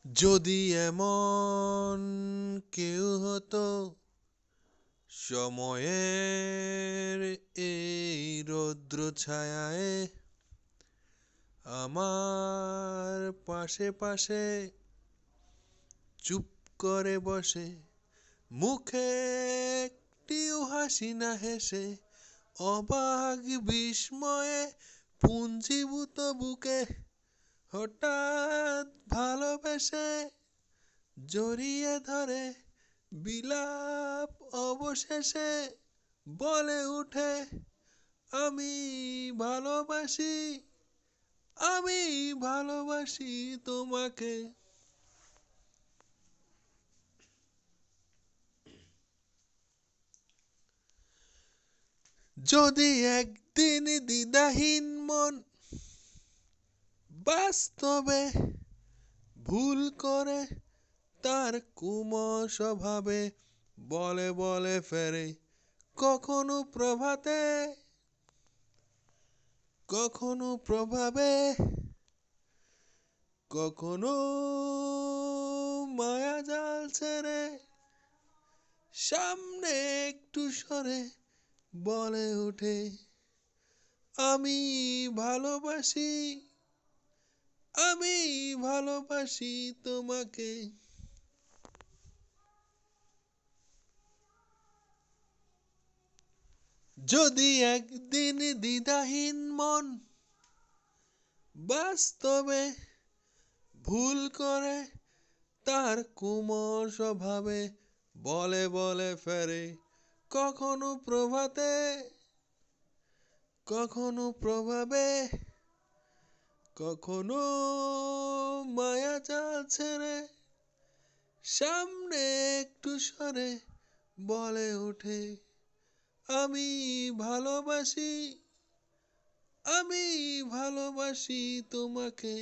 যদি এমন কেউ হতো সময়ের এই রৌদ্র ছায়ায় আমার পাশে পাশে চুপ করে বসে, মুখে একটিও হাসি না হেসে, অবাক বিস্ময়ে পুঞ্জীভূত বুকে হঠাৎ ভালোবেসে জড়িয়ে ধরে, বিলাপ অবশেষে বলে উঠে, আমি ভালোবাসি, আমি ভালোবাসি তোমাকে। যদি একদিন দ্বিধাহীন মন বাস্তবে ভুল করে, তার কুমস্বভাবে বলে বলে ফেরে, কখনো প্রভাতে কখনো প্রভাবে, কখনো মায়া জাল ছেড়ে, সামনে একটু সরে বলে ওঠে, আমি ভালোবাসি, আমি ভালোবাসি তোমাকে। যদি একদিন দ্বিধাহীন মন বাস্তবে ভুল করে, তার কুমল স্বভাবে বলে বলে ফেরে, কখনো প্রভাতে কখনো প্রভাবে, কখনো মায়া জাল ছেড়ে, সামনে একটু সরে বলে ওঠে, আমি ভালোবাসি, আমি ভালোবাসি তোমাকে।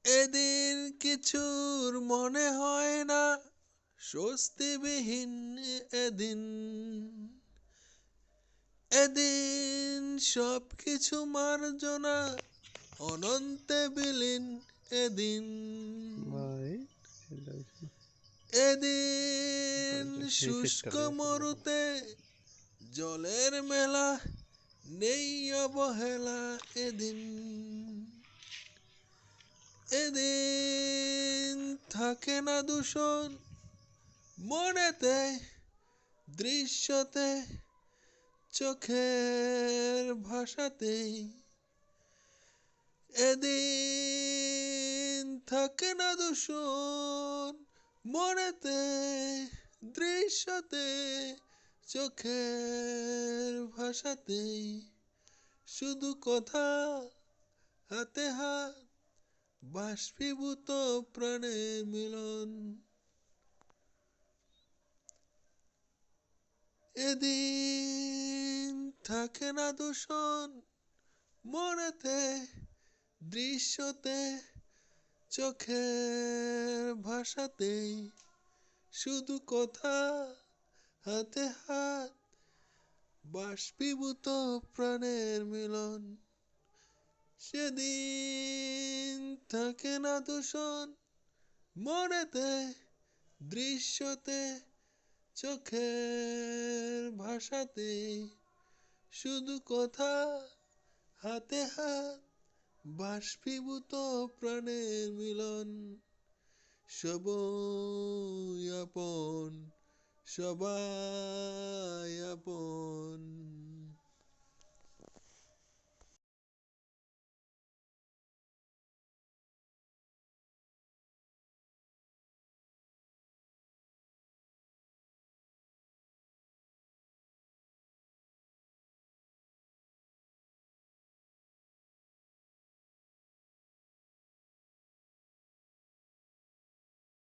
এদিন কিছুর মনে হয় না, স্বস্তিবিহীন এদিন, এদিন সব কিছু মার্জনা অনন্তে বিলীন এদিন, ভাই এদিন শুষ্ক মরুতে জলের মেলা, নেই অবহেলা এদিন, এদিন থাকে না দূষণ মনেতে, দৃশ্যতে, চোখের ভাষাতেই, এদিন থাকে না দূষণ মনেতে, দৃশ্যতে, চোখের ভাষাতেই, শুধু কথা, হাতে হাত, বাষ্পীভূত প্রাণের মিলন। এদিন থাকে না দূষণ মনেতে, দৃশ্যতে, চোখের ভাষাতেই, শুধু কথা, হাতে হাত, বাষ্পীভূত প্রাণের মিলন। সেদিন থাকে না দূষণ মনেতে, দৃশ্যতে, চোখের ভাষাতেই, শুধু কথা, হাতে হাত, বাষ্পীভূত প্রাণের মিলন। সবই আপন, সবাই আপন।